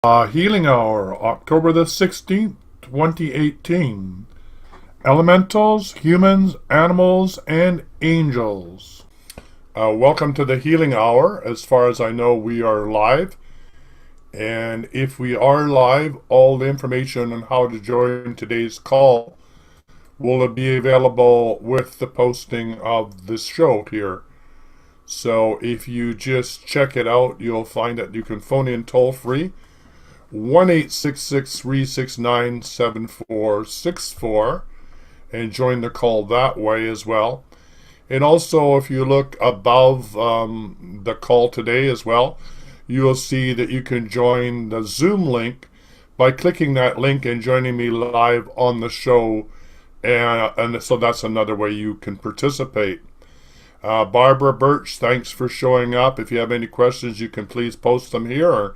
Healing Hour, October the 16th, 2018. Elementals, humans, animals, and angels. Welcome to the Healing Hour. As far as I know, we are live. And if we are live, all the information on how to join today's call will be available with the posting of this show here. So if you just check it out, you'll find that you can phone in toll free. 1-866-369-7464 and join the call that way as well. And also, if you look above the call today as well, you will see that you can join the Zoom link by clicking that link and joining me live on the show. And so that's another way you can participate. Barbara Birch, thanks for showing up. If you have any questions, you can please post them here or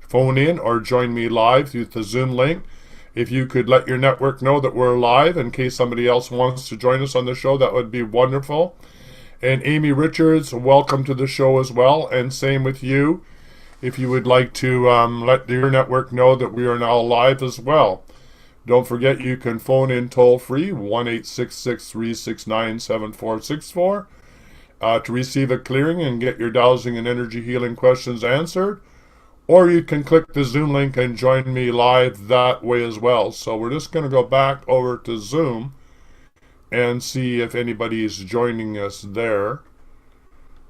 phone in or join me live through the Zoom link. If you could let your network know that we're live in case somebody else wants to join us on the show, that would be wonderful. And Amy Richards, welcome to the show as well. And same with you. If you would like to let your network know that we are now live as well. Don't forget you can phone in toll free, 1-866-369-7464 to receive a clearing and get your dowsing and energy healing questions answered. Or you can click the Zoom link and join me live that way as well. So we're just going to go back over to Zoom and see if anybody is joining us there.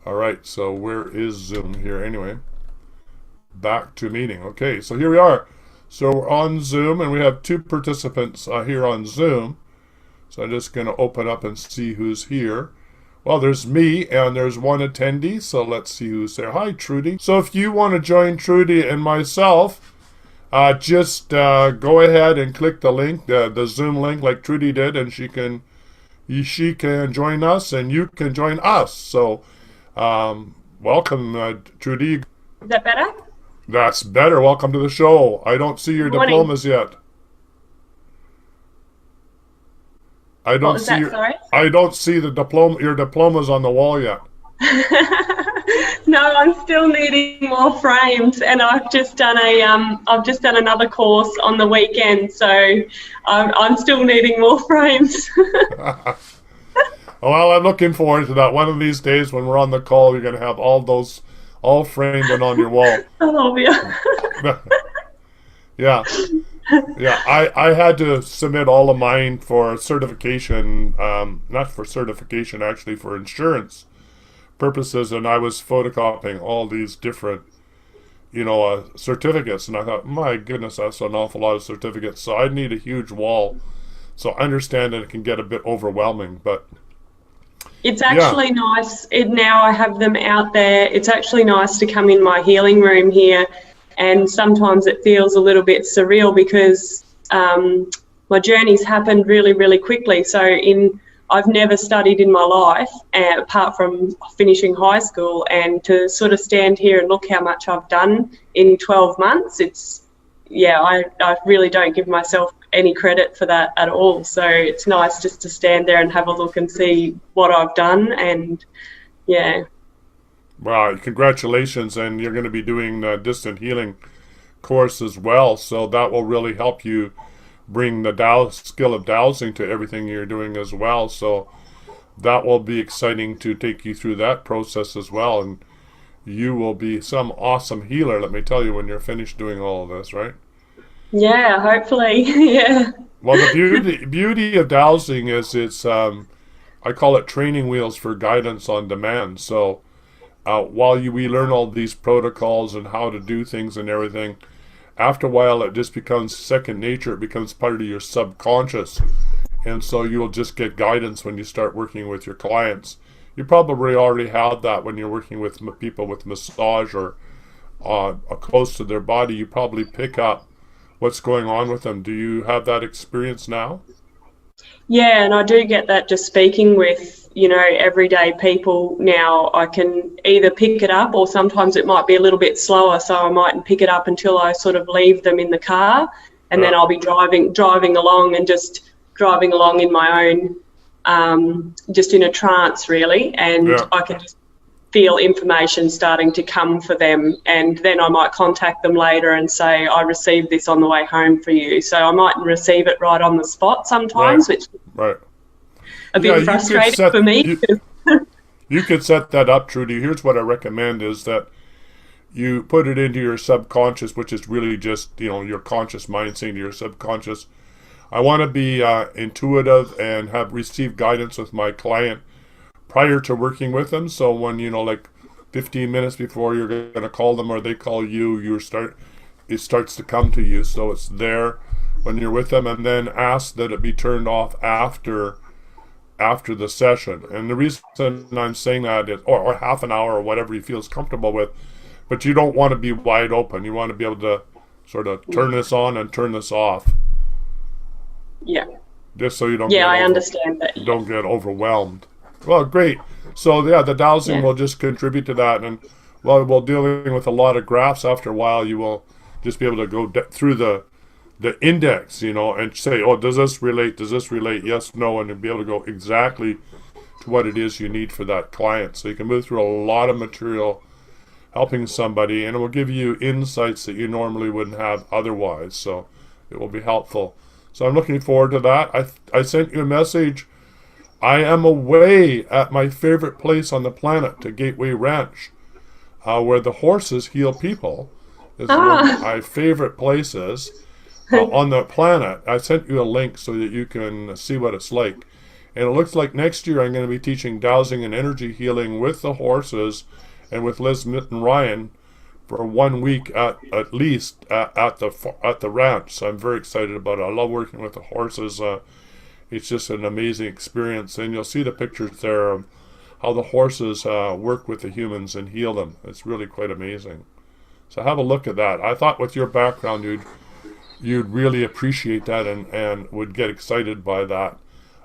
All right, so where is Zoom here anyway? Back to meeting. Okay, so here we are. So we're on Zoom and we have two participants here on Zoom. So I'm just going to open up and see who's here. Well, there's me and there's one attendee, so let's see who's there. Hi, Trudy. So if you want to join Trudy and myself, just go ahead and click the link, the Zoom link like Trudy did, and she can join us and you can join us. So welcome, Trudy. Is that better? That's better. Welcome to the show. I don't see your diplomas yet. I don't see the diploma. Your diplomas on the wall yet. No, I'm still needing more frames, and I've just done another course on the weekend, so I'm still needing more frames. Well, I'm looking forward to that. One of these days, when we're on the call, you're going to have all those all framed and on your wall. I love you. Yeah. Yeah, I had to submit all of mine for certification, not for certification, actually for insurance purposes, and I was photocopying all these different, certificates, and I thought, my goodness, that's an awful lot of certificates, so I need a huge wall. So I understand that it can get a bit overwhelming, but it's actually nice. Now I have them out there. It's actually nice to come in my healing room here. And sometimes it feels a little bit surreal because my journey's happened really, really quickly. So I've never studied in my life, apart from finishing high school, and to sort of stand here and look how much I've done in 12 months, I really don't give myself any credit for that at all. So it's nice just to stand there and have a look and see what I've done, and yeah. Wow, congratulations, and you're going to be doing the distant healing course as well, so that will really help you bring the skill of dowsing to everything you're doing as well, so that will be exciting to take you through that process as well, and you will be some awesome healer, let me tell you, when you're finished doing all of this, right? Yeah, hopefully. Yeah. Well, the beauty of dowsing is it's, I call it training wheels for guidance on demand, so while we learn all these protocols and how to do things and everything, after a while it just becomes second nature. It becomes part of your subconscious. And so you'll just get guidance when you start working with your clients. You probably already have that when you're working with people with massage or close to their body. You probably pick up what's going on with them. Do you have that experience now? Yeah, and I do get that just speaking with, everyday people now. I can either pick it up, or sometimes it might be a little bit slower, so I mightn't pick it up until I sort of leave them in the car, and then I'll be driving along and just driving along in my own, just in a trance really, and I can just feel information starting to come for them, and then I might contact them later and say, I received this on the way home for you. So I might receive it right on the spot sometimes, which is a bit frustrating for me. You could set that up, Trudy. Here's what I recommend is that you put it into your subconscious, which is really just, your conscious mind saying to your subconscious, I want to be intuitive and have received guidance with my client prior to working with them. So when, like 15 minutes before you're going to call them or they call you, it starts to come to you. So it's there when you're with them, and then ask that it be turned off after the session. And the reason I'm saying that is, or half an hour or whatever you feel is comfortable with, but you don't want to be wide open. You want to be able to sort of turn this on and turn this off. Yeah. Just so you don't I understand that. Don't get overwhelmed. Well, great. So the dowsing will just contribute to that. And while dealing with a lot of graphs, after a while you will just be able to go through the index, and say, oh, does this relate? Does this relate? Yes, no, and you'll be able to go exactly to what it is you need for that client. So you can move through a lot of material helping somebody, and it will give you insights that you normally wouldn't have otherwise. So it will be helpful. So I'm looking forward to that. I sent you a message. I am away at my favorite place on the planet, to Gateway Ranch, where the horses heal people. It's one of my favorite places on the planet. I sent you a link so that you can see what it's like. And it looks like next year I'm going to be teaching dowsing and energy healing with the horses and with Liz Mitten Ryan for 1 week at least at the ranch. So I'm very excited about it. I love working with the horses. It's just an amazing experience, and you'll see the pictures there of how the horses work with the humans and heal them. It's really quite amazing. So have a look at that. I thought with your background you'd really appreciate that and would get excited by that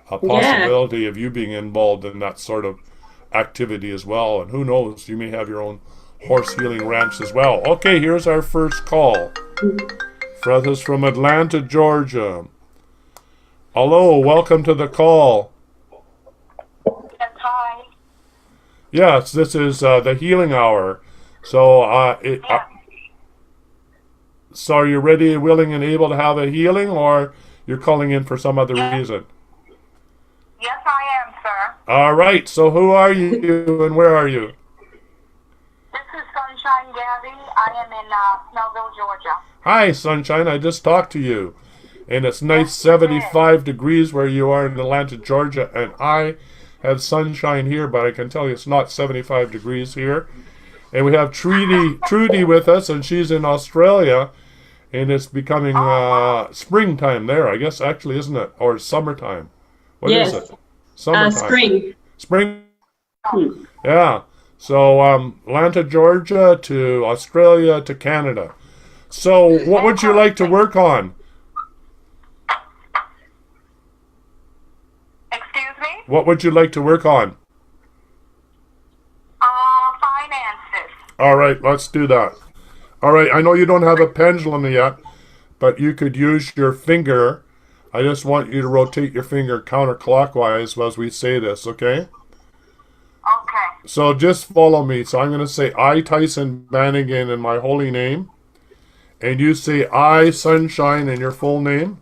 possibility of you being involved in that sort of activity as well. And who knows, you may have your own horse healing ranch as well. Okay, here's our first call. Fred is from Atlanta, Georgia. Hello, welcome to the call. Yes, hi. Yes, this is the healing hour. So, so are you ready, willing, and able to have a healing, or you're calling in for some other reason? Yes, I am, sir. All right, so who are you and where are you? This is Sunshine Gabby. I am in Snellville, Georgia. Hi, Sunshine. I just talked to you. And it's nice 75 degrees where you are in Atlanta, Georgia. And I have sunshine here, but I can tell you it's not 75 degrees here. And we have Trudy with us, and she's in Australia. And it's becoming springtime there, I guess, actually, isn't it? Or summertime. What is it? Summertime. Spring. Yeah. So Atlanta, Georgia to Australia to Canada. So what would you like to work on? Excuse me? What would you like to work on? Finances. All right, let's do that. All right, I know you don't have a pendulum yet, but you could use your finger. I just want you to rotate your finger counterclockwise as we say this, okay? Okay. So just follow me. So I'm going to say, I, Tyson Bannigan, in my holy name. And you say, I, Sunshine, in your full name.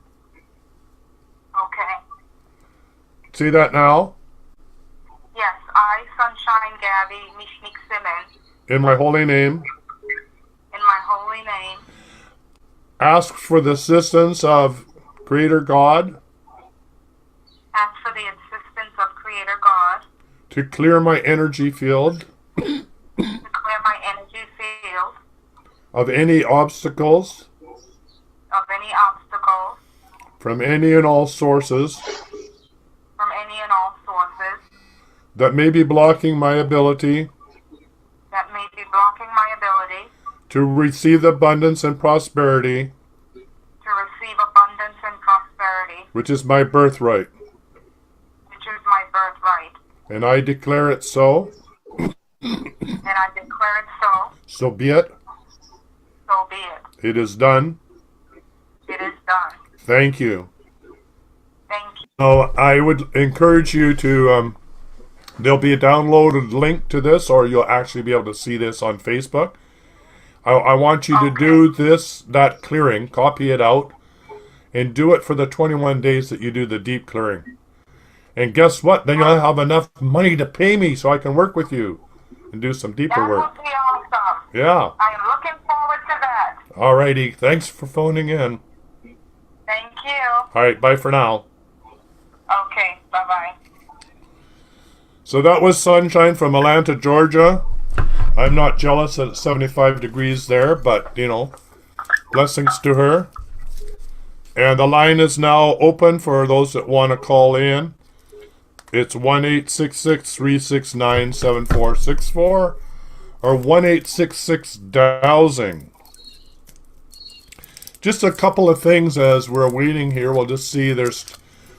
Okay. See that now? Yes, I, Sunshine Gabby, Mishnik Simmons. In my holy name. In my holy name. Ask for the assistance of Creator God. Ask for the assistance of Creator God. To clear my energy field. To clear my energy field. Of any obstacles. Of any obstacles. From any and all sources. From any and all sources. That may be blocking my ability. That may be blocking my ability. To receive abundance and prosperity. To receive abundance and prosperity. Which is my birthright. Which is my birthright. And I declare it so. And I declare it so. So be it. So be it. It is done. It is done. Thank you. Thank you. So I would encourage you to There'll be a downloaded link to this, or you'll actually be able to see this on Facebook. I want you to do that clearing, copy it out, and do it for the 21 days that you do the deep clearing. And guess what? Then you'll have enough money to pay me so I can work with you and do some deeper work. That would be awesome. Yeah. I am looking forward to that. Alrighty. Thanks for phoning in. Thank you. All right. Bye for now. Okay, bye-bye. So that was Sunshine from Atlanta, Georgia. I'm not jealous that it's 75 degrees there, but, blessings to her. And the line is now open for those that want to call in. It's 1-866-369-7464 or 1-866-dowsing. Just a couple of things as we're waiting here. We'll just see.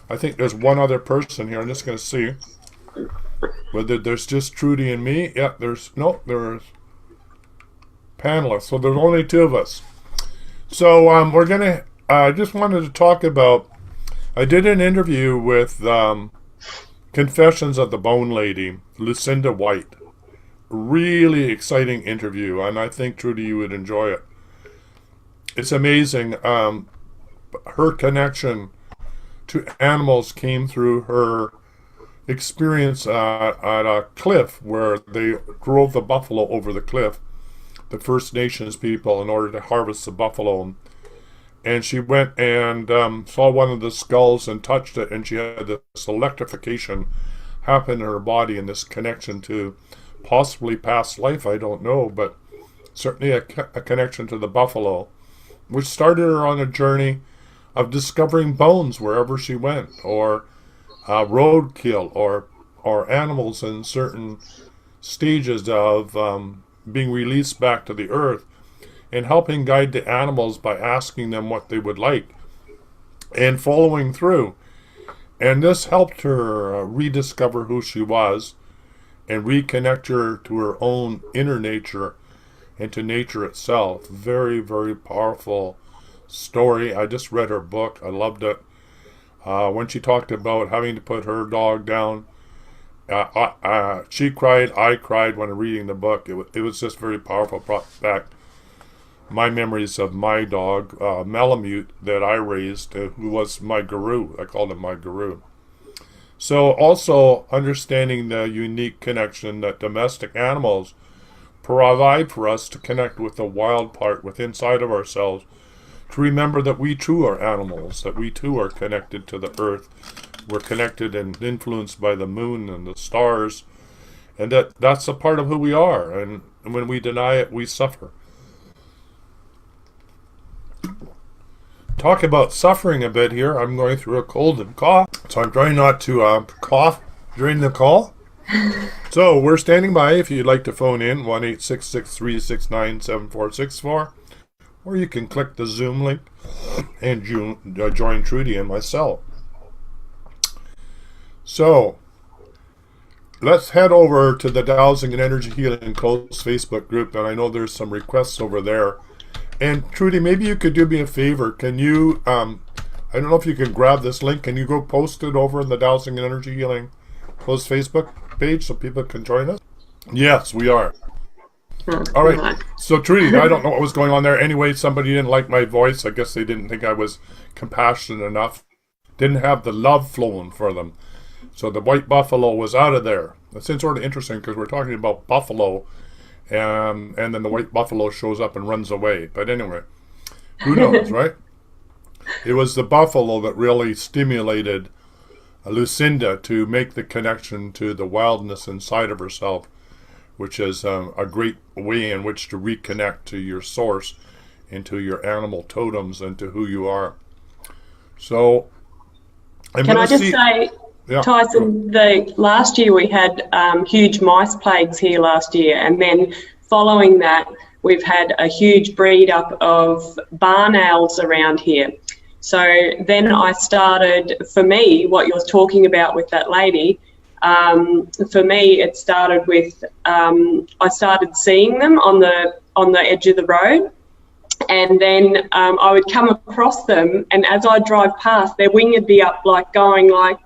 I think there's one other person here. I'm just going to see whether there's just Trudy and me. Yeah, there's panelists. So there's only two of us. So we're going to, I just wanted to talk about, I did an interview with Confessions of the Bone Lady, Lucinda White. Really exciting interview, and I think, Trudy, you would enjoy it. It's amazing. Her connection to animals came through her experience at a cliff where they drove the buffalo over the cliff, the First Nations people, in order to harvest the buffalo. And she went and saw one of the skulls and touched it, and she had this electrification happen in her body, and this connection to possibly past life, I don't know, but certainly a connection to the buffalo, which started her on a journey of discovering bones wherever she went, or roadkill, or animals in certain stages of being released back to the earth, and helping guide the animals by asking them what they would like and following through. And this helped her rediscover who she was and reconnect her to her own inner nature and to nature itself. Very, very powerful story. I just read her book. I loved it. When she talked about having to put her dog down, she cried, I cried when reading the book. It was just very powerful. Brought back my memories of my dog, Malamute, that I raised, who was my guru. I called him my guru. So also understanding the unique connection that domestic animals provide for us to connect with the wild part within inside of ourselves, to remember that we too are animals, that we too are connected to the earth. We're connected and influenced by the moon and the stars, and that's a part of who we are, and when we deny it, we suffer. Talk about suffering a bit here. I'm going through a cold and cough, so I'm trying not to cough during the call. So we're standing by if you'd like to phone in, 1-866-369-7464, or you can click the Zoom link and join Trudy and myself. So let's head over to the Dowsing and Energy Healing Close Facebook group, and I know there's some requests over there. And Trudy, maybe you could do me a favor. Can you, I don't know if you can grab this link. Can you go post it over in the Dowsing and Energy Healing Close Facebook page so people can join us? Yes, we are. All right. So Trudy, I don't know what was going on there. Anyway, somebody didn't like my voice. I guess they didn't think I was compassionate enough. Didn't have the love flowing for them. So the white buffalo was out of there. That's sort of interesting because we're talking about buffalo. And then the white buffalo shows up and runs away. But anyway, who knows, right? It was the buffalo that really stimulated Lucinda to make the connection to the wildness inside of herself, which is a great way in which to reconnect to your source and to your animal totems and to who you are. So, can I just say, yeah, Tyson, last year we had huge mice plagues here last year, and then following that we've had a huge breed up of barn owls around here. So then I started, for me, what you're talking about with that lady, for me it started with, I started seeing them on the edge of the road, and then I would come across them, and as I drive past, their wing would be up, like going like,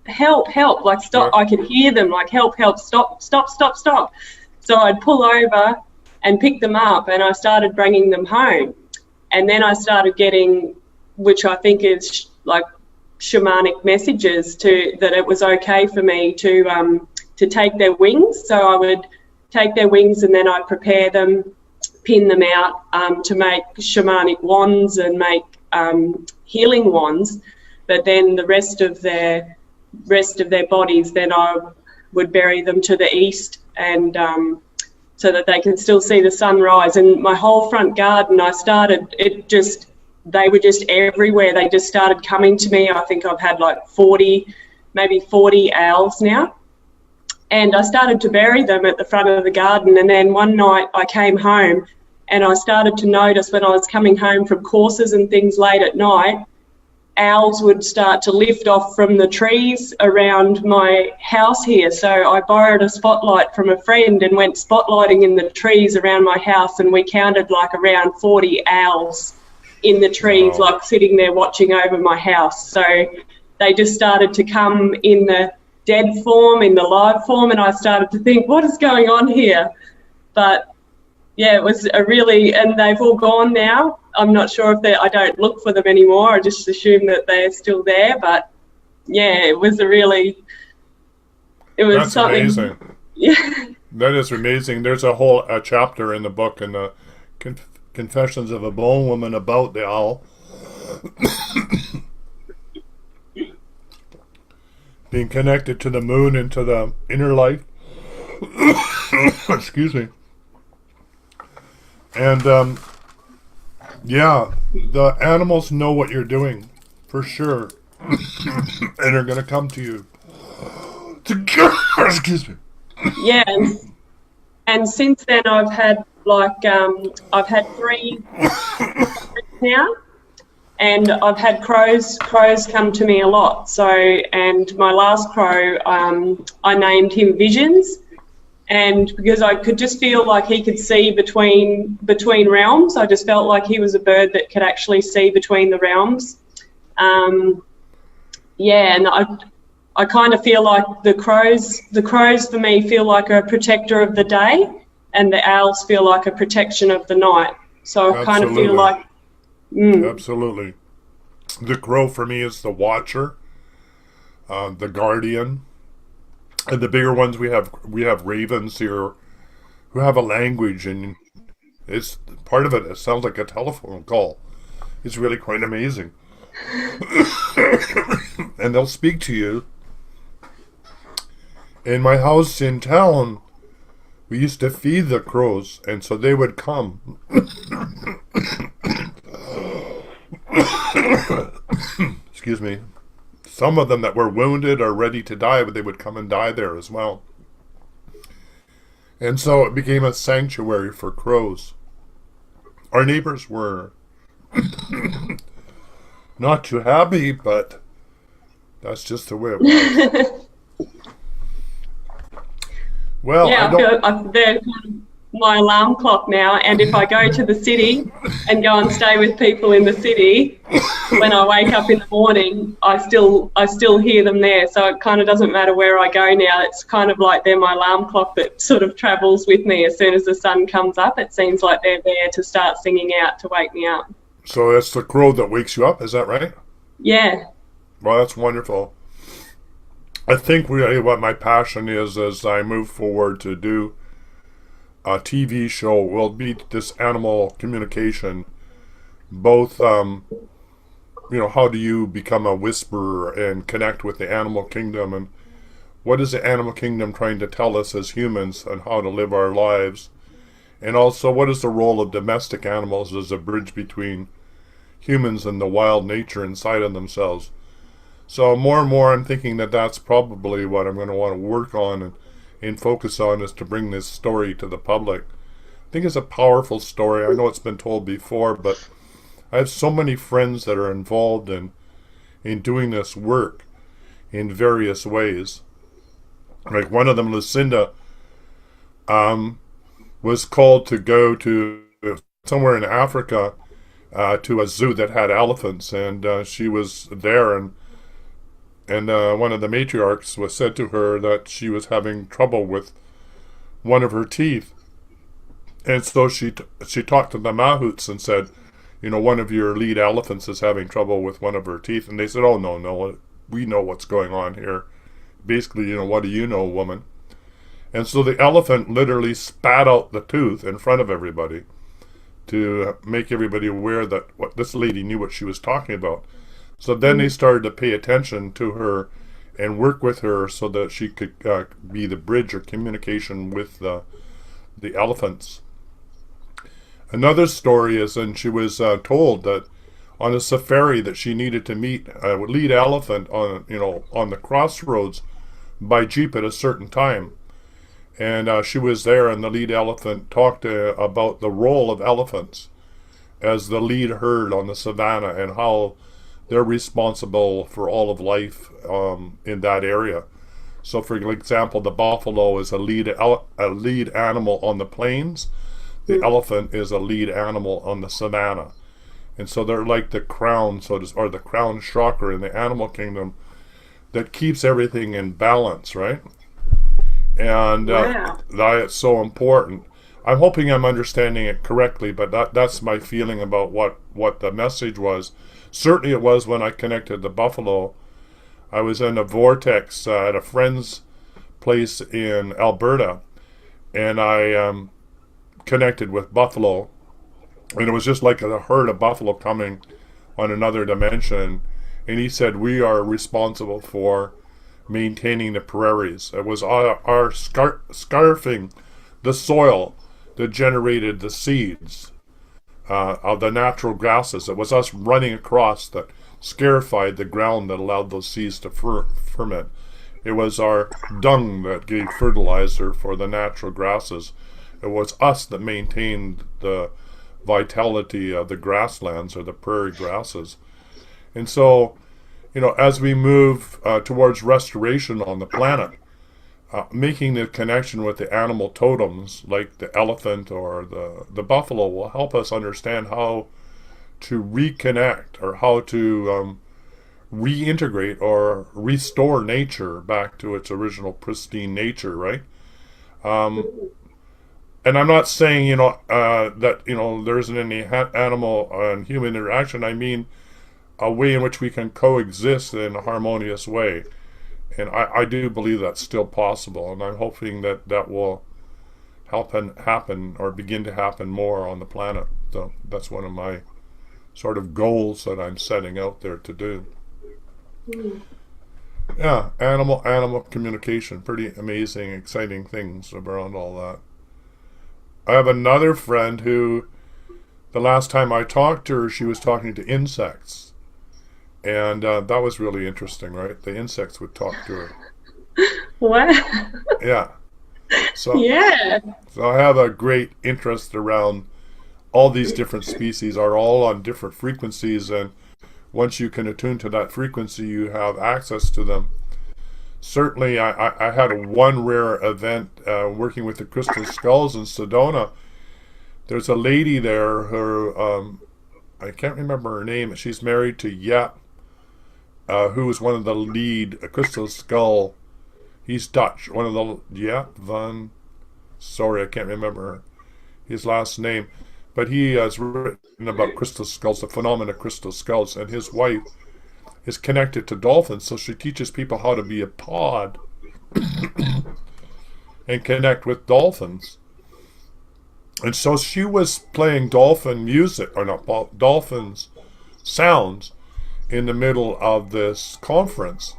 help, help, like stop. Yeah. I could hear them like, help, help, stop, stop, stop, stop. So I'd pull over and pick them up, and I started bringing them home. And then I started getting, which I think is like shamanic messages that it was okay for me to take their wings. So I would take their wings and then I'd prepare them, pin them out to make shamanic wands and make healing wands. But then the rest of their bodies, then I would bury them to the east, and so that they can still see the sunrise. And my whole front garden, they were just everywhere. They just started coming to me. I think I've had like maybe 40 owls now. And I started to bury them at the front of the garden. And then one night I came home and I started to notice when I was coming home from courses and things late at night, owls would start to lift off from the trees around my house here. So I borrowed a spotlight from a friend and went spotlighting in the trees around my house, and we counted like around 40 owls in the trees, Wow. like sitting there watching over my house. So they just started to come in the dead form, in the live form, and I started to think, what is going on here? But yeah, it was and they've all gone now. I'm not sure if I don't look for them anymore. I just assume that they're still there. But yeah, it was That's something. amazing. Yeah. That is amazing. There's a whole chapter in the book in the Confessions of a Bone Woman about the owl. Being connected to the moon and to the inner light. Excuse me. And yeah, the animals know what you're doing, for sure. And are going to come to you. Excuse me. Yeah. And since then I've had I've had 3 now. And I've had crows come to me a lot. So, and my last crow, I named him Visions, and because I could just feel like he could see between realms. I just felt like he was a bird that could actually see between the realms. Yeah, and I kind of feel like the crows for me feel like a protector of the day, and the owls feel like a protection of the night. So I kind of feel like. Absolutely. The crow for me is the watcher, the guardian, and the bigger ones we have ravens here who have a language, and it's part of it. It sounds like a telephone call. It's really quite amazing. And they'll speak to you. In my house in town, we used to feed the crows, and so they would come. Excuse me. Some of them that were wounded or ready to die, but they would come and die there as well. And so it became a sanctuary for crows. Our neighbors were not too happy, but that's just the way it was. Well, yeah, they're my alarm clock now, and if I go to the city and go and stay with people in the city, when I wake up in the morning, I still hear them there. So it kind of doesn't matter where I go now. It's kind of like they're my alarm clock that sort of travels with me. As soon as the sun comes up, it seems like they're there to start singing out to wake me up. So it's the crow that wakes you up, is that right? Yeah. Well, that's wonderful. I think really what my passion is as I move forward to do a TV show will be this animal communication. Both, how do you become a whisperer and connect with the animal kingdom, and what is the animal kingdom trying to tell us as humans and how to live our lives? And also, what is the role of domestic animals as a bridge between humans and the wild nature inside of themselves? So more and more I'm thinking that that's probably what I'm going to want to work on and focus on, is to bring this story to the public. I think it's a powerful story. I know it's been told before, but I have so many friends that are involved in doing this work in various ways. Like one of them, Lucinda, was called to go to somewhere in Africa to a zoo that had elephants, and she was there, and and one of the matriarchs was said to her that she was having trouble with one of her teeth. And so she talked to the mahouts and said, one of your lead elephants is having trouble with one of her teeth. And they said, oh, no, we know what's going on here. Basically, what do you know, woman? And so the elephant literally spat out the tooth in front of everybody to make everybody aware that this lady knew what she was talking about. So then they started to pay attention to her and work with her so that she could be the bridge or communication with the elephants. Another story is, and she was told that on a safari that she needed to meet a lead elephant on the crossroads by jeep at a certain time. And she was there, and the lead elephant talked about the role of elephants as the lead herd on the savannah and how they're responsible for all of life in that area. So, for example, the buffalo is a lead animal on the plains. The elephant is a lead animal on the savannah. And so they're like the crown, or the crown chakra in the animal kingdom that keeps everything in balance, right? And that's so important. I'm hoping I'm understanding it correctly, but that's my feeling about what the message was. Certainly it was when I connected the buffalo. I was in a vortex at a friend's place in Alberta, and I connected with buffalo. And it was just like a herd of buffalo coming on another dimension. And he said, we are responsible for maintaining the prairies. It was our scarfing the soil that generated the seeds of the natural grasses. It was us running across that scarified the ground that allowed those seeds to ferment. It was our dung that gave fertilizer for the natural grasses. It was us that maintained the vitality of the grasslands or the prairie grasses. And so, as we move towards restoration on the planet, making the connection with the animal totems like the elephant or the buffalo will help us understand how to reconnect or how to reintegrate or restore nature back to its original pristine nature, right? And I'm not saying, that, there isn't any animal and human interaction. I mean, a way in which we can coexist in a harmonious way. And I do believe that's still possible. And I'm hoping that will happen or begin to happen more on the planet. So that's one of my sort of goals that I'm setting out there to do. Yeah, animal communication. Pretty amazing, exciting things around all that. I have another friend who, the last time I talked to her, she was talking to insects. And that was really interesting, right? The insects would talk to her. What? Yeah. So I have a great interest around all these different species are all on different frequencies, and once you can attune to that frequency, you have access to them. Certainly, I had one rare event working with the Crystal Skulls in Sedona. There's a lady there, I can't remember her name. She's married to Yap, who was one of the lead Crystal Skull. He's Dutch. One of the sorry, I can't remember his last name. But he has written about crystal skulls, the phenomena of crystal skulls, and his wife is connected to dolphins, so she teaches people how to be a pod and connect with dolphins. And so she was playing dolphin music, or not, dolphins sounds in the middle of this conference.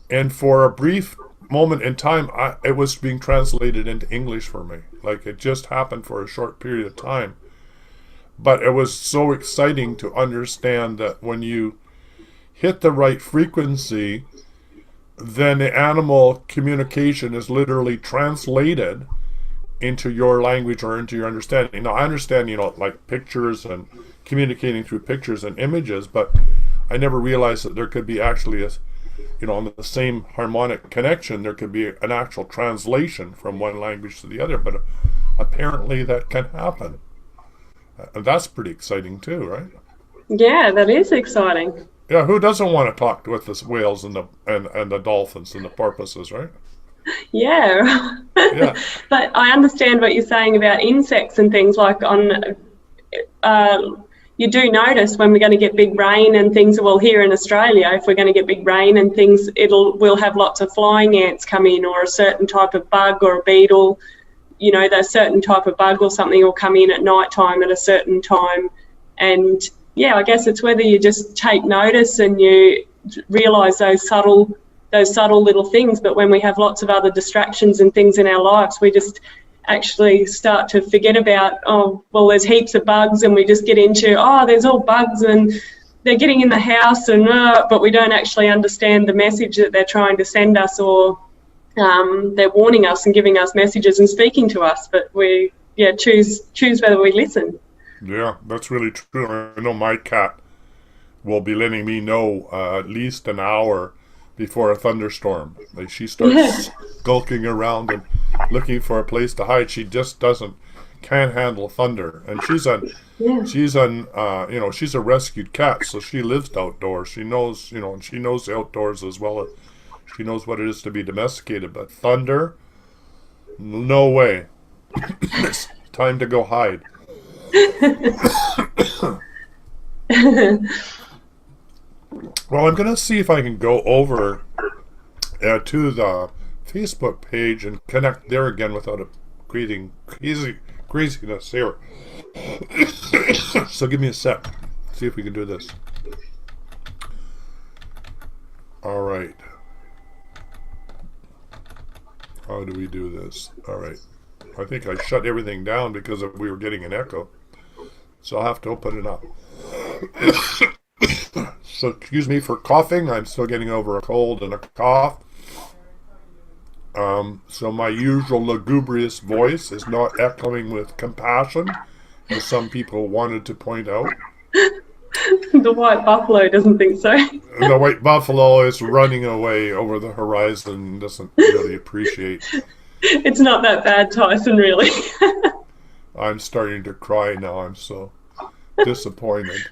And for a brief moment in time, it was being translated into English for me. Like, it just happened for a short period of time. But it was so exciting to understand that when you hit the right frequency, then the animal communication is literally translated into your language or into your understanding. Now, I understand, like pictures and communicating through pictures and images, but I never realized that there could be actually on the same harmonic connection, there could be an actual translation from one language to the other, but apparently that can happen. And that's pretty exciting too, right? Yeah, that is exciting. Yeah, who doesn't want to talk with the whales and the dolphins and the porpoises, right? Yeah. Yeah. But I understand what you're saying about insects and things like you do notice when we're going to get big rain and things. Well, here in Australia, if we're going to get big rain and things, we'll have lots of flying ants come in, or a certain type of bug or a beetle. You know, that certain type of bug or something will come in at night time at a certain time. And yeah, I guess it's whether you just take notice and you realise those subtle little things. But when we have lots of other distractions and things in our lives, we just actually start to forget about, oh, well, there's heaps of bugs, and we just get into, oh, there's all bugs and they're getting in the house, and but we don't actually understand the message that they're trying to send us, or they're warning us and giving us messages and speaking to us. But we choose whether we listen. Yeah, that's really true. I know my cat will be letting me know at least an hour before a thunderstorm. Like, she starts skulking around and looking for a place to hide. She just can't handle thunder. And she's a rescued cat, so she lives outdoors. She knows, and she knows the outdoors as well as she knows what it is to be domesticated. But thunder, no way. It's time to go hide. Well, I'm going to see if I can go over to the Facebook page and connect there again without it creating craziness here. So give me a sec. See if we can do this. All right. How do we do this? All right. I think I shut everything down because we were getting an echo. So I'll have to open it up. So excuse me for coughing. I'm still getting over a cold and a cough. So my usual lugubrious voice is not echoing with compassion, as some people wanted to point out. The white buffalo doesn't think so. The white buffalo is running away over the horizon, doesn't really appreciate. It's not that bad, Tyson, really. I'm starting to cry now. I'm so disappointed.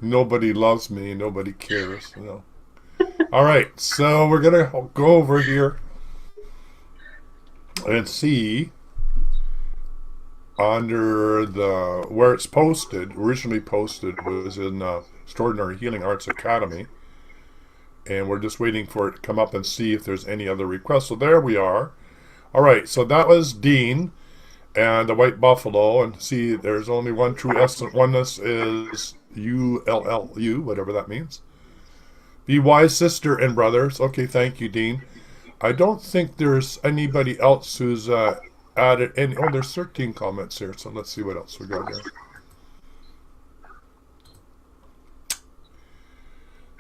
Nobody loves me. Nobody cares. All right, so we're going to go over here and see under where it's posted. Originally posted was in Extraordinary Healing Arts Academy, and we're just waiting for it to come up and see if there's any other requests. So there we are. All right, so that was Dean and the white buffalo, and see, there's only one true essence. Oneness is ULLU, whatever that means. Be wise, sister and brothers. Okay, thank you, Dean. I don't think there's anybody else who's added any. Oh, there's 13 comments here, so let's see what else we got here.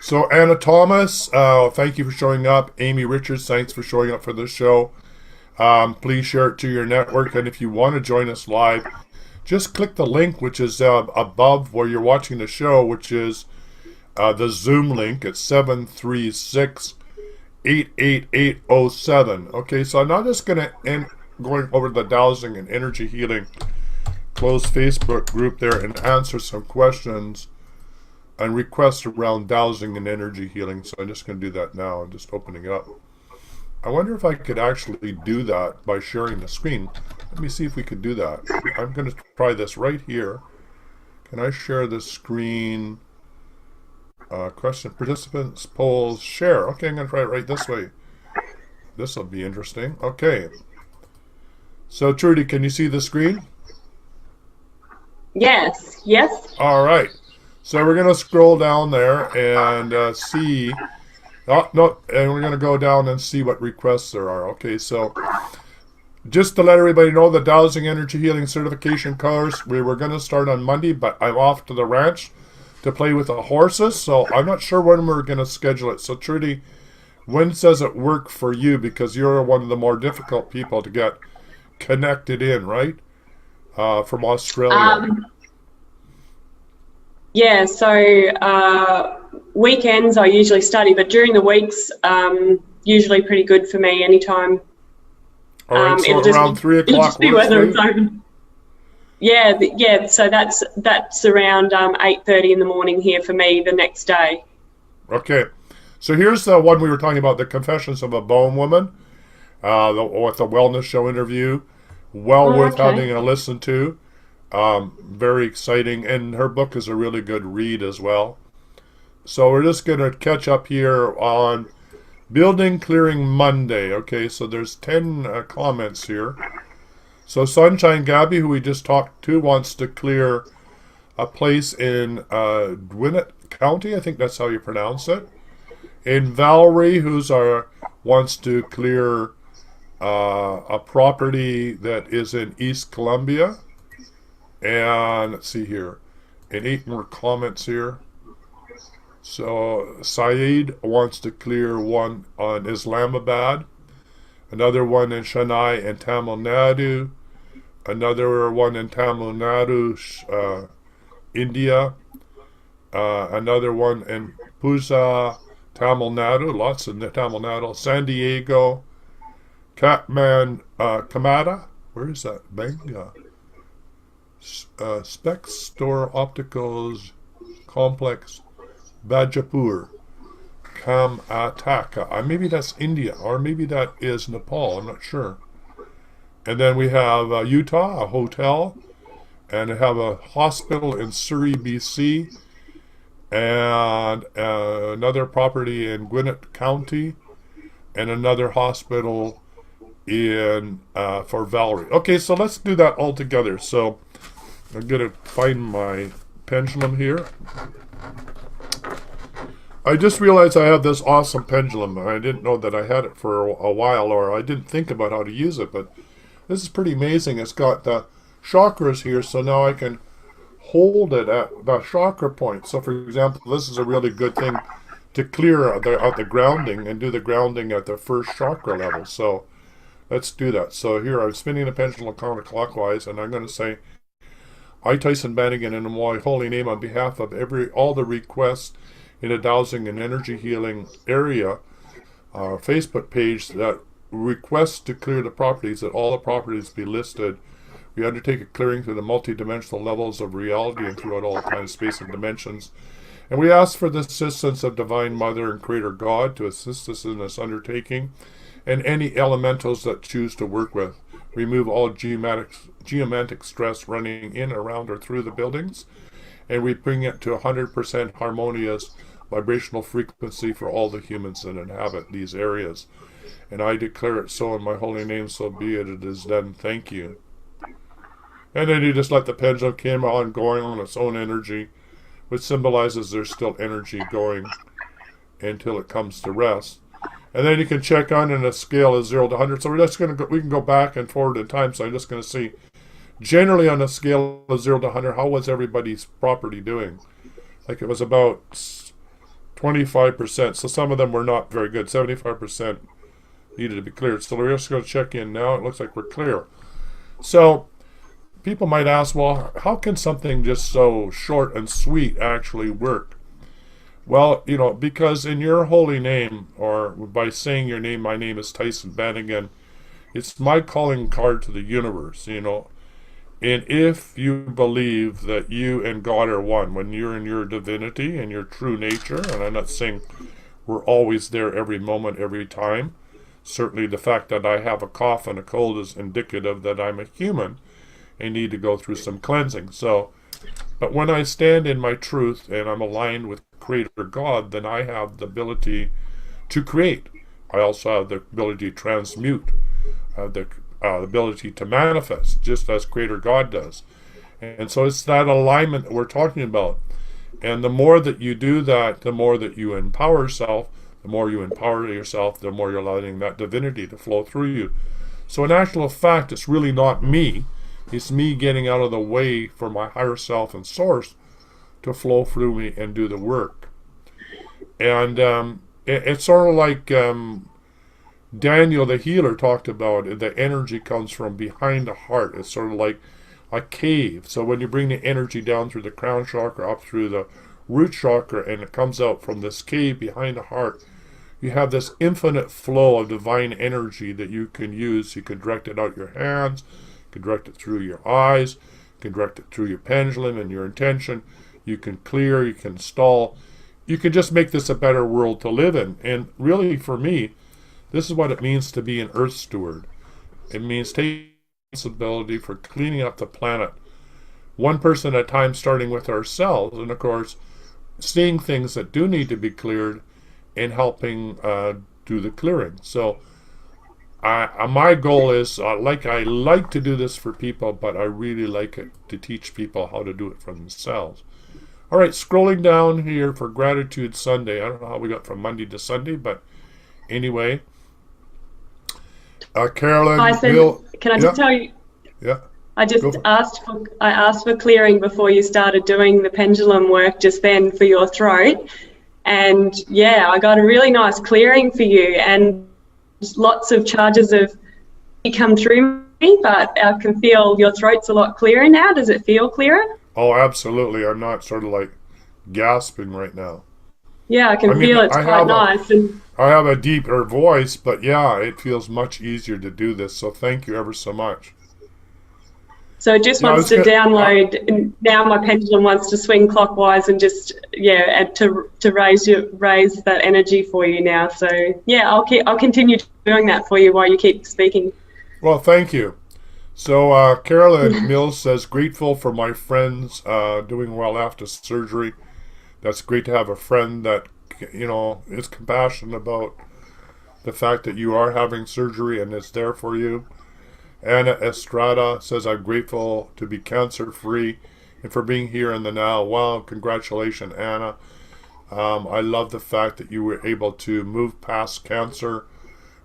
So Anna Thomas, thank you for showing up. Amy Richards, thanks for showing up for this show. Please share it to your network, and if you want to join us live, just click the link which is above where you're watching the show, which is the Zoom link. It's 736-88807. Okay, so I'm not just going to end going over the dowsing and energy healing closed Facebook group there and answer some questions and requests around dowsing and energy healing. So I'm just going to do that now. I'm just opening it up. I wonder if I could actually do that by sharing the screen. Let me see if we could do that. I'm going to try this right here. Can I share the screen? Question, participants, polls, share. Okay, I'm going to try it right this way. This will be interesting. Okay. So, Trudy, can you see the screen? Yes. All right. So we're going to scroll down there and see. Oh, no, and we're going to go down and see what requests there are. Okay, so just to let everybody know, the Dowsing Energy Healing Certification course, we were going to start on Monday, but I'm off to the ranch to play with the horses, so I'm not sure when we're going to schedule it. So, Trudy, when does it work for you? Because you're one of the more difficult people to get connected in, right? From Australia. Yeah, so weekends I usually study, but during the weeks, usually pretty good for me anytime. All right, so around 3 o'clock. It'll just be whether it's open. Yeah. So that's around 8:30 in the morning here for me the next day. Okay. So here's the one we were talking about, The Confessions of a Bone Woman, with the wellness show interview. Well Oh, worth okay. having a listen to. Very exciting. And her book is a really good read as well. So we're just going to catch up here on Building Clearing Monday. Okay, so there's 10 comments here. So Sunshine Gabby, who we just talked to, wants to clear a place in Gwinnett County. I think that's how you pronounce it. And Valerie, wants to clear a property that is in East Columbia. And let's see here. And 8 more comments here. So Saeed wants to clear one on Islamabad, another one in Chennai and Tamil Nadu, another one in Tamil Nadu, India, another one in Pusa, Tamil Nadu, lots in Tamil Nadu, San Diego, Kamada, where is that? Benga. Spec Store Opticals Complex, Bajapur, Kamataka. Maybe that's India, or maybe that is Nepal. I'm not sure. And then we have Utah, a hotel, and we have a hospital in Surrey, BC, and another property in Gwinnett County, and another hospital in for Valerie. Okay, so let's do that all together. So I'm gonna find my pendulum here. I just realized I have this awesome pendulum. I didn't know that I had it for a while, or I didn't think about how to use it, but this is pretty amazing. It's got the chakras here, so now I can hold it at the chakra point. So for example, this is a really good thing to clear out the grounding and do the grounding at the first chakra level. So let's do that. So here I'm spinning the pendulum counterclockwise, and I'm going to say, I, Tyson Bannigan, in my holy name, on behalf of all the requests in a dowsing and energy healing area, our Facebook page that requests to clear the properties, that all the properties be listed. We undertake a clearing through the multidimensional levels of reality and throughout all time, space, and dimensions. And we ask for the assistance of Divine Mother and Creator God to assist us in this undertaking, and any elementals that choose to work with. Remove all geomantic stress running in, around, or through the buildings, and we bring it to 100% harmonious vibrational frequency for all the humans that inhabit these areas. And I declare it so in my holy name, so be it. It is done. Thank you. And then you just let the pendulum keep on going on its own energy, which symbolizes there's still energy going until it comes to rest. And then you can check on in a scale of 0 to 100. So we're just going to we can go back and forward in time. So I'm just going to see, generally on a scale of 0 to 100, how was everybody's property doing? Like it was about 25%. So some of them were not very good. 75% needed to be cleared. So we're just going to check in now. It looks like we're clear. So people might ask, well, how can something just so short and sweet actually work? Well, because in your holy name, or by saying your name, my name is Tyson Bannigan, it's my calling card to the universe, And if you believe that you and God are one, when you're in your divinity and your true nature, and I'm not saying we're always there every moment, every time. Certainly the fact that I have a cough and a cold is indicative that I'm a human and need to go through some cleansing. But when I stand in my truth and I'm aligned with Creator God, then I have the ability to create. I also have the ability to transmute, the ability to manifest, just as Creator God does. And so it's that alignment that we're talking about. And the more that you do that, the more that you empower yourself, the more you empower yourself, the more you're allowing that divinity to flow through you. So in actual fact, it's really not me. It's me getting out of the way for my higher self and source to flow through me and do the work. And it's sort of like Daniel the healer talked about, the energy comes from behind the heart. It's sort of like a cave. So when you bring the energy down through the crown chakra, up through the root chakra, and it comes out from this cave behind the heart, you have this infinite flow of divine energy that you can use. You can direct it out your hands, you can direct it through your eyes, you can direct it through your pendulum and your intention. You can clear, you can stall. You can just make this a better world to live in. And really, for me, this is what it means to be an earth steward. It means taking responsibility for cleaning up the planet, one person at a time, starting with ourselves, and of course, seeing things that do need to be cleared and helping do the clearing. So my goal is, I like to do this for people, but I really like it to teach people how to do it for themselves. All right, scrolling down here for Gratitude Sunday. I don't know how we got from Monday to Sunday, but anyway. Carolyn, can I just tell you? Yeah. I asked for clearing before you started doing the pendulum work just then for your throat, and yeah, I got a really nice clearing for you, and lots of charges of come through me, but I can feel your throat's a lot clearer now. Does it feel clearer? Oh, absolutely. I'm not sort of like gasping right now. Yeah, I can feel it's quite nice. I have a deeper voice, but yeah, it feels much easier to do this. So thank you ever so much. So it just wants to download, and now my pendulum wants to swing clockwise and just, and to raise that energy for you now. So yeah, I'll continue doing that for you while you keep speaking. Well, thank you. So Carolyn Mills says, grateful for my friends doing well after surgery. That's great to have a friend that, is compassionate about the fact that you are having surgery and is there for you. Anna Estrada says, I'm grateful to be cancer-free and for being here in the now. Wow, congratulations, Anna. I love the fact that you were able to move past cancer,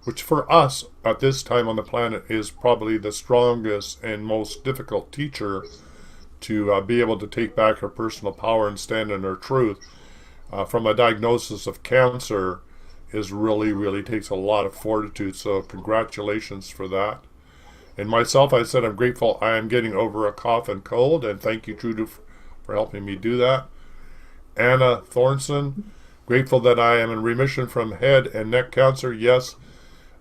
which for us at this time on the planet is probably the strongest and most difficult teacher to be able to take back her personal power and stand in her truth. From a diagnosis of cancer is really takes a lot of fortitude. So congratulations for that. And myself, I said I'm grateful I am getting over a cough and cold, and thank you, Trudeau, for helping me do that. Anna Thornson, grateful that I am in remission from head and neck cancer. Yes,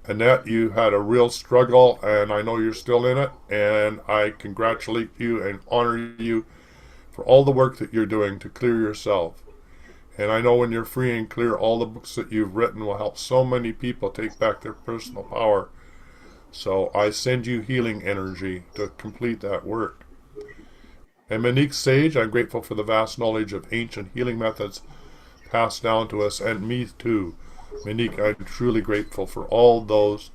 Annette, you had a real struggle, and I know you're still in it, and I congratulate you and honor you for all the work that you're doing to clear yourself. And I know when you're free and clear, all the books that you've written will help so many people take back their personal power. So I send you healing energy to complete that work. And Monique Sage, I'm grateful for the vast knowledge of ancient healing methods passed down to us, and me too. Monique, I'm truly grateful for all those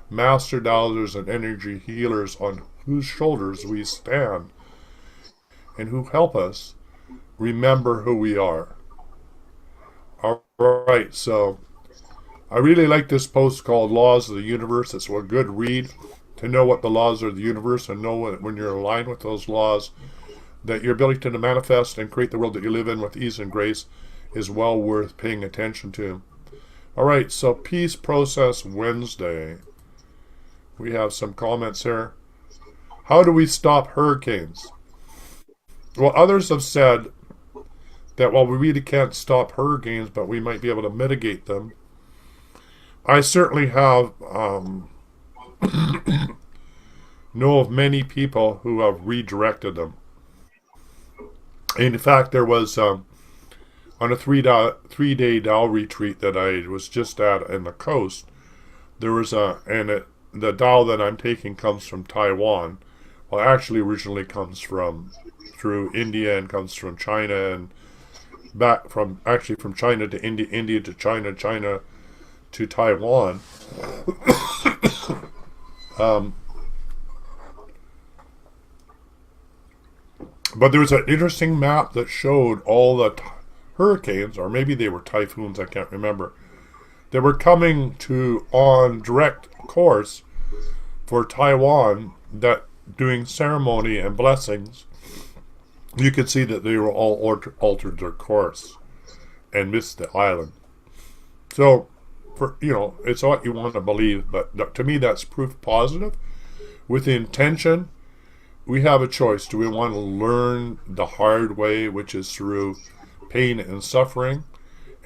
master dowsers and energy healers on whose shoulders we stand and who help us remember who we are. All right, so I really like this post called Laws of the Universe. It's a good read to know what the laws of the universe and know when you're aligned with those laws, that your ability to manifest and create the world that you live in with ease and grace is well worth paying attention to. All right, so Peace Process Wednesday. We have some comments here. How do we stop hurricanes? Well, others have said that while we really can't stop hurricanes, but we might be able to mitigate them. I certainly have know of many people who have redirected them. In fact, there was on a three-day Tao retreat that I was just at in the coast. There was the Tao that I'm taking comes from Taiwan. Well, actually, originally comes through India and comes from China and from China to India, India to China, China to Taiwan. But there was an interesting map that showed all the hurricanes, or maybe they were typhoons, I can't remember, that were coming on direct course for Taiwan, that doing ceremony and blessings, you could see that they were all altered their course and missed the island. So, it's what you want to believe, but to me that's proof positive. With the intention, we have a choice. Do we want to learn the hard way, which is through pain and suffering?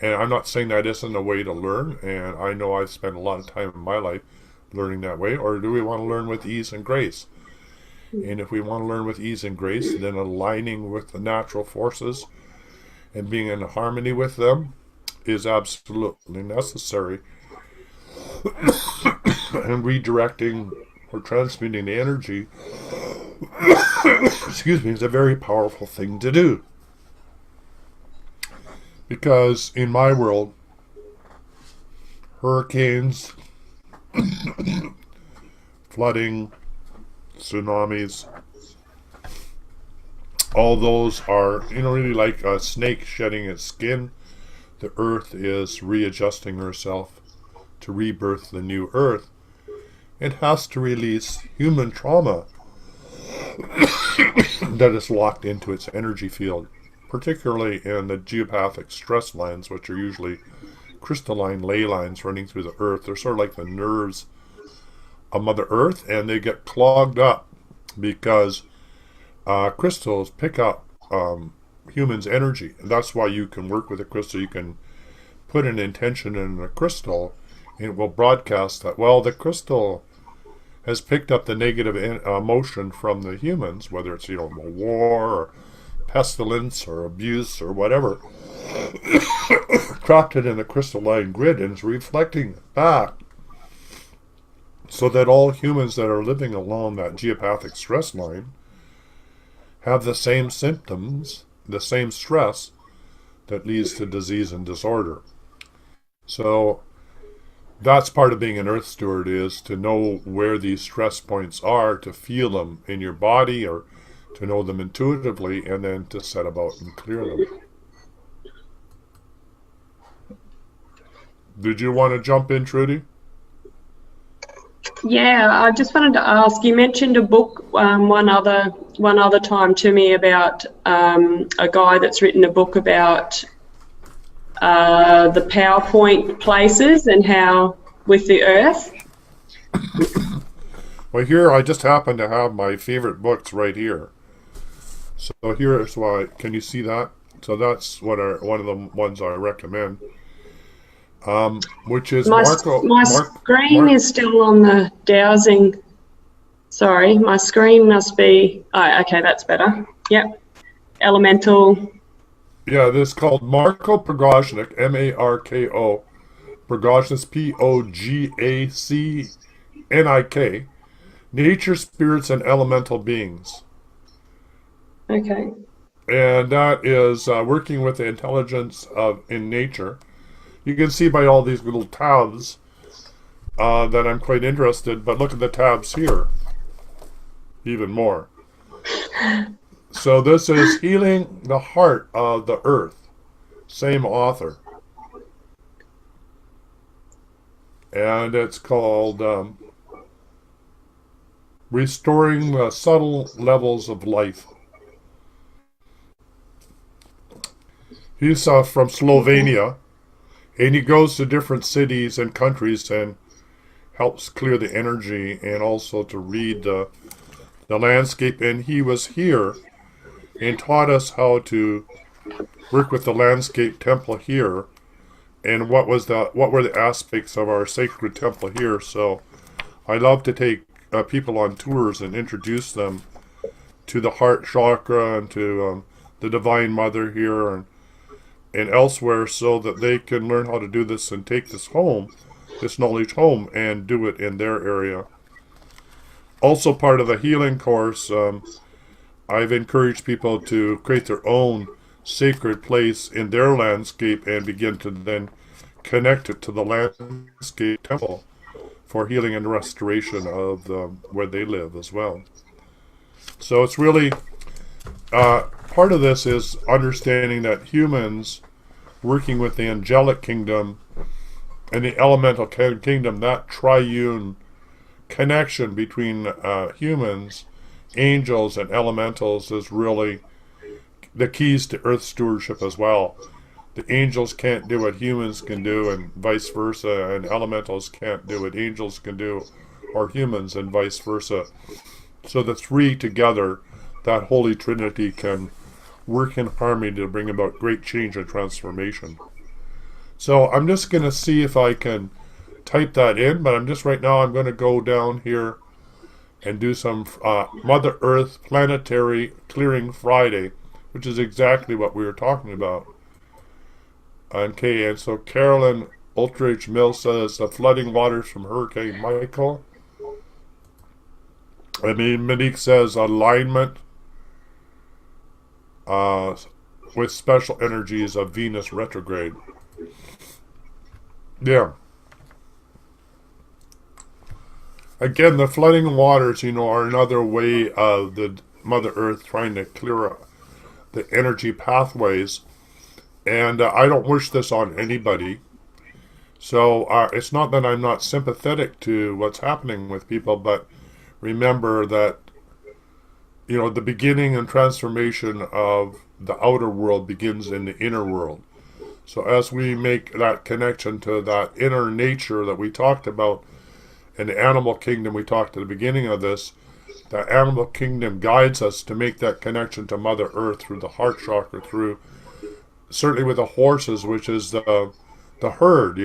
And I'm not saying that isn't a way to learn, and I know I've spent a lot of time in my life learning that way. Or do we want to learn with ease and grace? And if we want to learn with ease and grace, then aligning with the natural forces and being in harmony with them is absolutely necessary. And redirecting or transmuting the energy, excuse me, is a very powerful thing to do. Because in my world, hurricanes, flooding, tsunamis, all those are, really like a snake shedding its skin. The earth is readjusting herself to rebirth the new earth. It has to release human trauma that is locked into its energy field, particularly in the geopathic stress lines, which are usually crystalline ley lines running through the earth. They're sort of like the nerves of Mother Earth, and they get clogged up because crystals pick up humans' energy. And that's why you can work with a crystal. You can put an intention in a crystal, and it will broadcast that, well, the crystal has picked up the negative emotion from the humans, whether it's, a war or pestilence or abuse or whatever, trapped it in the crystalline grid and is reflecting it back, so that all humans that are living along that geopathic stress line have the same symptoms, the same stress that leads to disease and disorder. So that's part of being an earth steward, is to know where these stress points are, to feel them in your body or to know them intuitively, and then to set about and clear them. Did you want to jump in, Trudy? Yeah, I just wanted to ask, you mentioned a book one other time to me about a guy that's written a book about the PowerPoint places and how with the earth. Well, here I just happen to have my favorite books right here. So here's why. Can you see that? So that's one of the ones I recommend. Which is my screen is still on the dowsing. Sorry, my screen must be. Oh, okay, that's better. Yep, elemental. Yeah, this is called Marco Progajnik, M-A-R-K-O. Progajnik, P-O-G-A-C-N-I-K. Nature, Spirits, and Elemental Beings. Okay. And that is working with the intelligence in nature. You can see by all these little tabs that I'm quite interested, but look at the tabs here. Even more. So this is Healing the Heart of the Earth. Same author. And it's called Restoring the Subtle Levels of Life. He's from Slovenia, and he goes to different cities and countries and helps clear the energy and also to read the landscape. And he was here and taught us how to work with the landscape temple here, and what were the aspects of our sacred temple here. So I love to take people on tours and introduce them to the heart chakra and to the Divine Mother here and elsewhere, so that they can learn how to do this and take this knowledge home and do it in their area. Also part of the healing course, I've encouraged people to create their own sacred place in their landscape and begin to then connect it to the landscape temple for healing and restoration of where they live as well. So it's really, part of this is understanding that humans working with the angelic kingdom and the elemental kingdom, that triune connection between humans, angels, and elementals is really the keys to earth stewardship as well. The angels can't do what humans can do, and vice versa, and elementals can't do what angels can do, or humans, and vice versa. So the three together, that Holy Trinity, can work in harmony to bring about great change and transformation. So I'm just going to see if I can type that in, but right now I'm going to go down here and do some Mother Earth Planetary Clearing Friday, which is exactly what we were talking about. Okay, and so Carolyn Ultrich Mill says the flooding waters from Hurricane Michael. I mean, Monique says alignment with special energies of Venus retrograde. Yeah. Again, the flooding waters, are another way of the Mother Earth trying to clear the energy pathways. And I don't wish this on anybody. So it's not that I'm not sympathetic to what's happening with people, but remember that, the beginning and transformation of the outer world begins in the inner world. So as we make that connection to that inner nature that we talked about in the animal kingdom, we talked at the beginning of this, the animal kingdom guides us to make that connection to Mother Earth through the heart chakra, through certainly with the horses, which is the herd,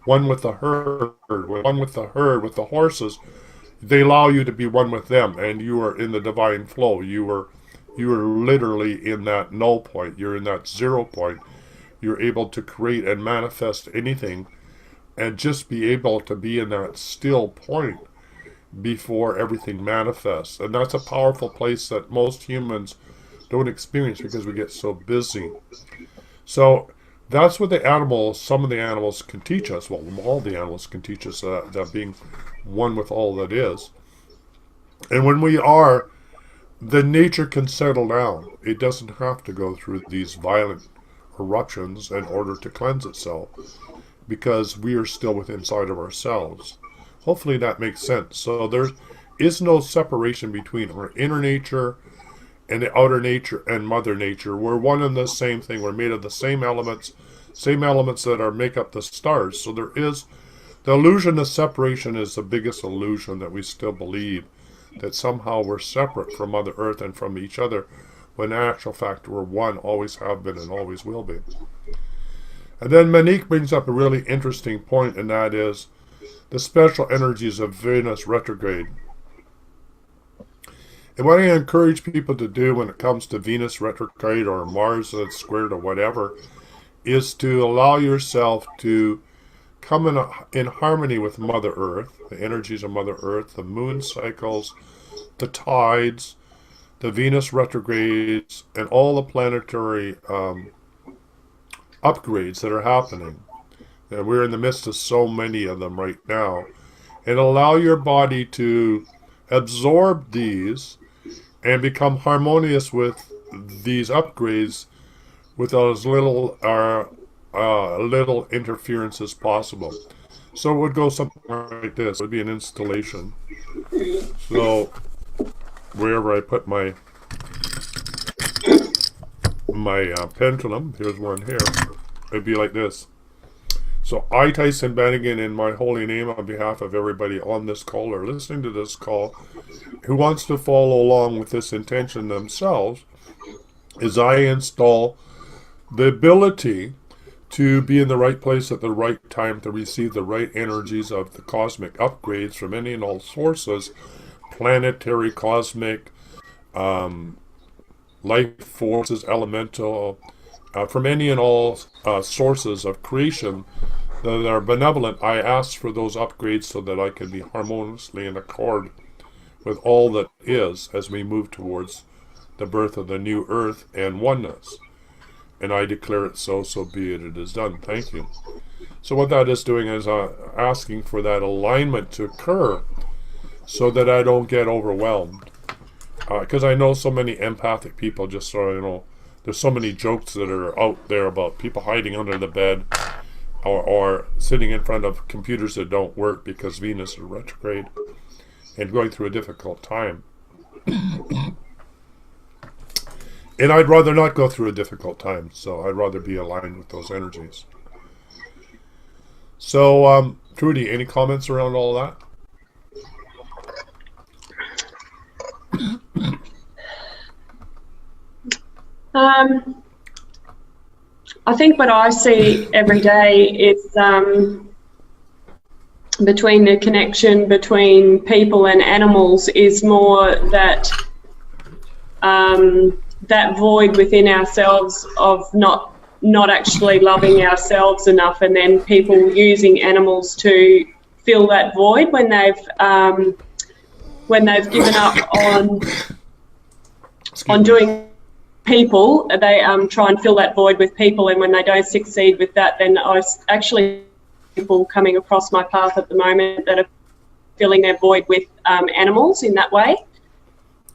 one with the herd, with the horses. They allow you to be one with them, and you are in the divine flow. You are literally in that null point. You're in that 0 point. You're able to create and manifest anything, and just be able to be in that still point before everything manifests. And that's a powerful place that most humans don't experience because we get so busy. So that's what some of the animals can teach us. Well, all the animals can teach us that being one with all that is. And when we are, the nature can settle down. It doesn't have to go through these violent eruptions in order to cleanse itself, because we are still within inside of ourselves. Hopefully that makes sense. So there is no separation between our inner nature and the outer nature and Mother Nature. We're one and the same thing. We're made of the same elements that make up the stars. So there is the illusion of separation is the biggest illusion that we still believe, that somehow we're separate from Mother Earth and from each other, when in actual fact we're one, always have been and always will be. And then Monique brings up a really interesting point, and that is the special energies of Venus retrograde. And what I encourage people to do when it comes to Venus retrograde or Mars squared or whatever, is to allow yourself to come in harmony with Mother Earth, the energies of Mother Earth, the moon cycles, the tides, the Venus retrogrades, and all the planetary upgrades that are happening. And we're in the midst of so many of them right now. And allow your body to absorb these and become harmonious with these upgrades with as little interference as possible. So it would go something like this. It would be an installation. So wherever I put my pendulum, here's one here, it'd be like this. So I, Tyson Bannigan, in my holy name, on behalf of everybody on this call or listening to this call who wants to follow along with this intention themselves, is I install the ability to be in the right place at the right time to receive the right energies of the cosmic upgrades from any and all sources, planetary, cosmic, life forces, elemental, from any and all sources of creation that are benevolent. I ask for those upgrades so that I can be harmoniously in accord with all that is as we move towards the birth of the new earth and oneness. And I declare it so be it. It is done. Thank you. So what that is doing is asking for that alignment to occur so that I don't get overwhelmed. Because I know so many empathic people just sort of, there's so many jokes that are out there about people hiding under the bed or sitting in front of computers that don't work because Venus is retrograde and going through a difficult time. And I'd rather not go through a difficult time, so I'd rather be aligned with those energies. So, Trudy, any comments around all that? I think what I see every day is between the connection between people and animals is more that that void within ourselves of not actually loving ourselves enough, and then people using animals to fill that void when they've given up on doing people. They try and fill that void with people, and when they don't succeed with that, then I actually people coming across my path at the moment that are filling their void with animals in that way.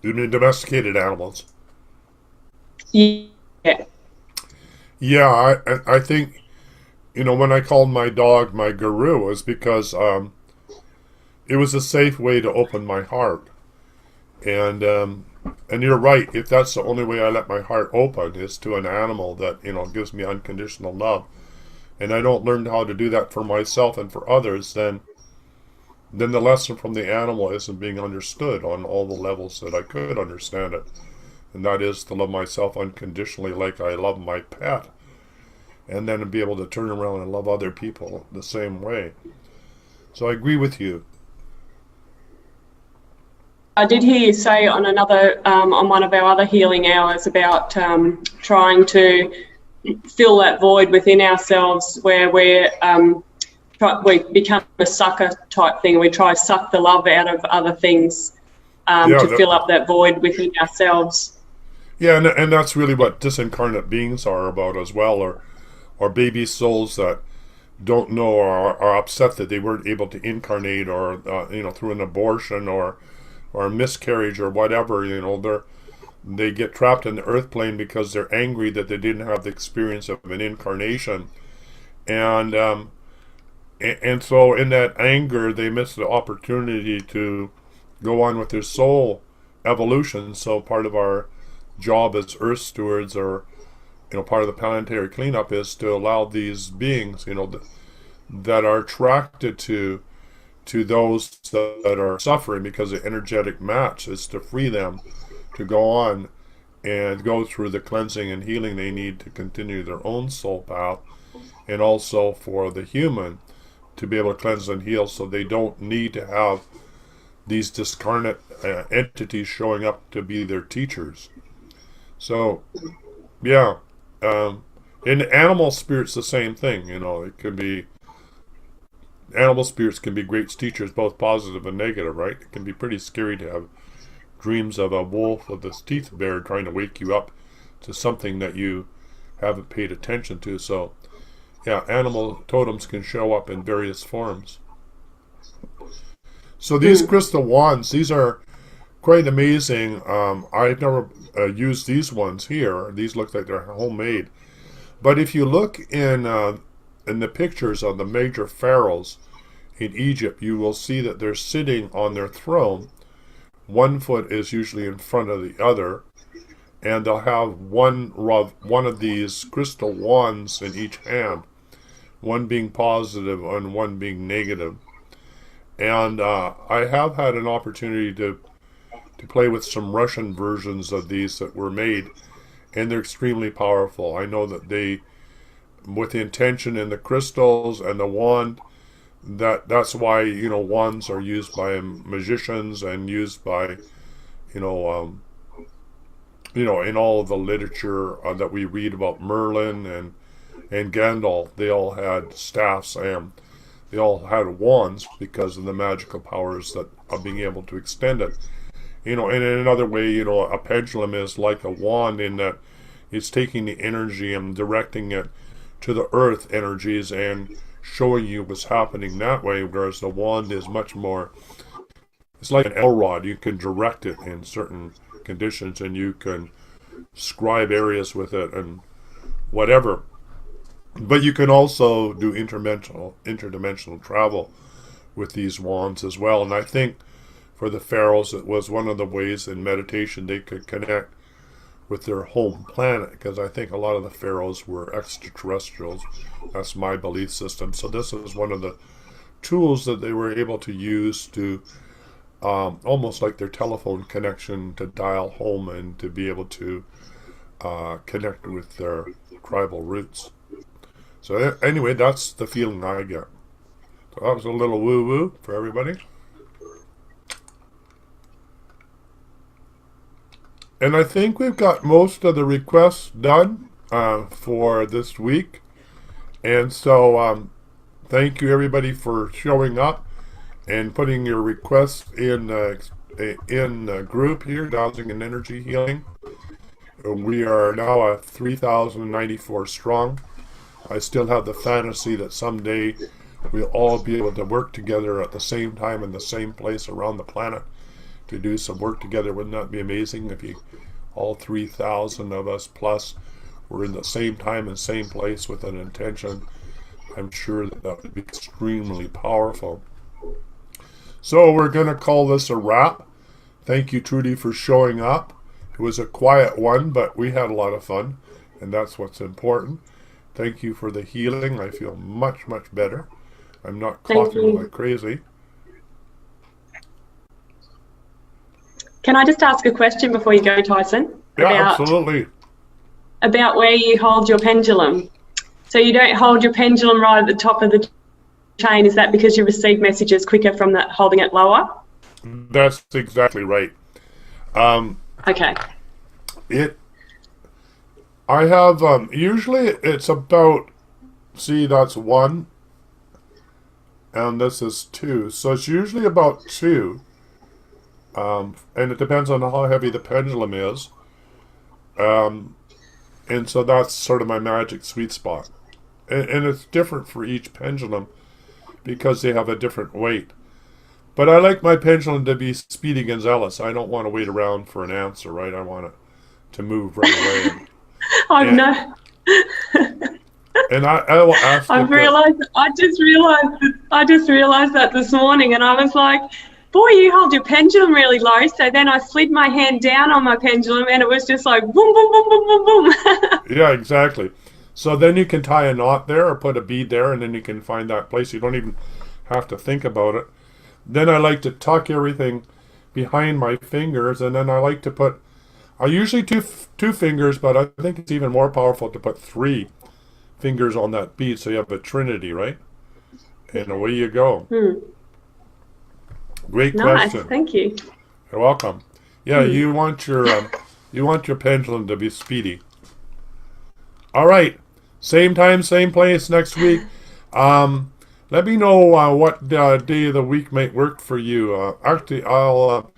You mean domesticated animals? Yeah. Yeah, I think, when I called my dog my guru, it was because it was a safe way to open my heart. And you're right, if that's the only way I let my heart open is to an animal that, gives me unconditional love, and I don't learn how to do that for myself and for others, then the lesson from the animal isn't being understood on all the levels that I could understand it. And that is to love myself unconditionally like I love my pet. And then to be able to turn around and love other people the same way. So I agree with you. I did hear you say on on one of our other healing hours about trying to fill that void within ourselves where we become a sucker type thing. We try to suck the love out of other things to fill up that void within ourselves. Yeah, and that's really what disincarnate beings are about as well, or baby souls that don't know or are upset that they weren't able to incarnate, or through an abortion or a miscarriage or whatever. They get trapped in the earth plane because they're angry that they didn't have the experience of an incarnation, and so in that anger they miss the opportunity to go on with their soul evolution. So part of our job as earth stewards, or part of the planetary cleanup, is to allow these beings that are attracted to those that are suffering because of energetic match, is to free them to go on and go through the cleansing and healing they need to continue their own soul path, and also for the human to be able to cleanse and heal so they don't need to have these discarnate entities showing up to be their teachers. So, yeah. In animal spirits, the same thing. It can be, animal spirits can be great teachers, both positive and negative, right? It can be pretty scary to have dreams of a wolf with his teeth bared trying to wake you up to something that you haven't paid attention to. So, yeah, animal totems can show up in various forms. So these crystal wands, these are quite amazing. I've never used these ones here. These look like they're homemade. But if you look in the pictures of the major pharaohs in Egypt, you will see that they're sitting on their throne. One foot is usually in front of the other, and they'll have one of these crystal wands in each hand, one being positive and one being negative. And I have had an opportunity to play with some Russian versions of these that were made, and they're extremely powerful. I know that they, with the intention in the crystals and the wand, that's why wands are used by magicians and used by in all of the literature that we read about Merlin and Gandalf. They all had staffs and they all had wands because of the magical powers that of being able to extend it. And in another way, a pendulum is like a wand in that it's taking the energy and directing it to the earth energies and showing you what's happening that way, whereas the wand is much more, it's like an L rod. You can direct it in certain conditions and you can scribe areas with it and whatever. But you can also do interdimensional travel with these wands as well. And I think for the pharaohs, it was one of the ways in meditation they could connect with their home planet, because I think a lot of the pharaohs were extraterrestrials. That's my belief system. So this is one of the tools that they were able to use to almost like their telephone connection to dial home and to be able to connect with their tribal roots. So anyway, that's the feeling I get. That was a little woo-woo for everybody. And I think we've got most of the requests done for this week. And so thank you everybody for showing up and putting your requests in the group here, Dowsing and Energy Healing. We are now at 3,094 strong. I still have the fantasy that someday we'll all be able to work together at the same time in the same place around the planet to do some work together. Wouldn't that be amazing if all 3,000 of us plus were in the same time and same place with an intention? I'm sure that would be extremely powerful. So we're going to call this a wrap. Thank you, Trudy, for showing up. It was a quiet one, but we had a lot of fun, and that's what's important. Thank you for the healing. I feel much, much better. I'm not coughing like crazy. Can I just ask a question before you go, Tyson? Yeah, absolutely. About where you hold your pendulum. So you don't hold your pendulum right at the top of the chain. Is that because you receive messages quicker from that holding it lower? That's exactly right. Okay. I have, usually it's about, see, that's 1, and this is 2. So it's usually about 2. And it depends on how heavy the pendulum is. And so that's sort of my magic sweet spot. And it's different for each pendulum because they have a different weight. But I like my pendulum to be Speedy Gonzales. I don't want to wait around for an answer, right? I want it to move right away. And I will ask. I just realized that this morning, and I was like, boy, you hold your pendulum really low. So then I slid my hand down on my pendulum, and it was just like boom, boom, boom, boom, boom, boom. Yeah, exactly. So then you can tie a knot there or put a bead there, and then you can find that place. You don't even have to think about it. Then I like to tuck everything behind my fingers, and then I like to put, I usually two fingers, but I think it's even more powerful to put 3 fingers on that bead, so you have a trinity, right? And away you go. Great question. Nice, thank you. You're welcome. Yeah, you want your pendulum to be speedy. All right, same time, same place next week. Let me know what day of the week might work for you. Actually, I'll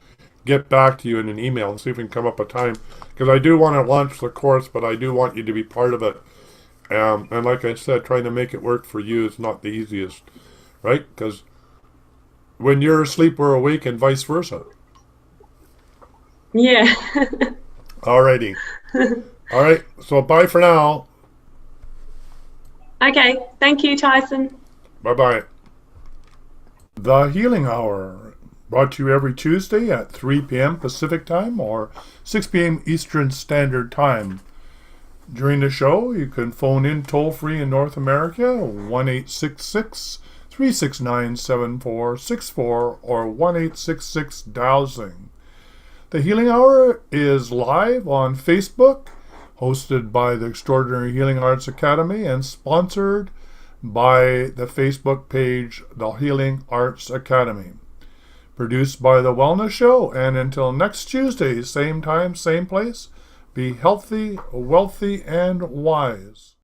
get back to you in an email and see if we can come up a time, because I do want to launch the course, but I do want you to be part of it. And like I said, trying to make it work for you is not the easiest, right? Because when you're asleep, we're awake, and vice versa. Yeah. Alrighty. All right. So bye for now. Okay. Thank you, Tyson. Bye-bye. The Healing Hour, brought to you every Tuesday at 3 p.m. Pacific Time or 6 p.m. Eastern Standard Time. During the show, you can phone in toll-free in North America, 1-866-369-7464 or 1-866-DOWSING. The Healing Hour is live on Facebook, hosted by the Extraordinary Healing Arts Academy and sponsored by the Facebook page, The Healing Arts Academy. Produced by The Wellness Show, and until next Tuesday, same time, same place, be healthy, wealthy, and wise.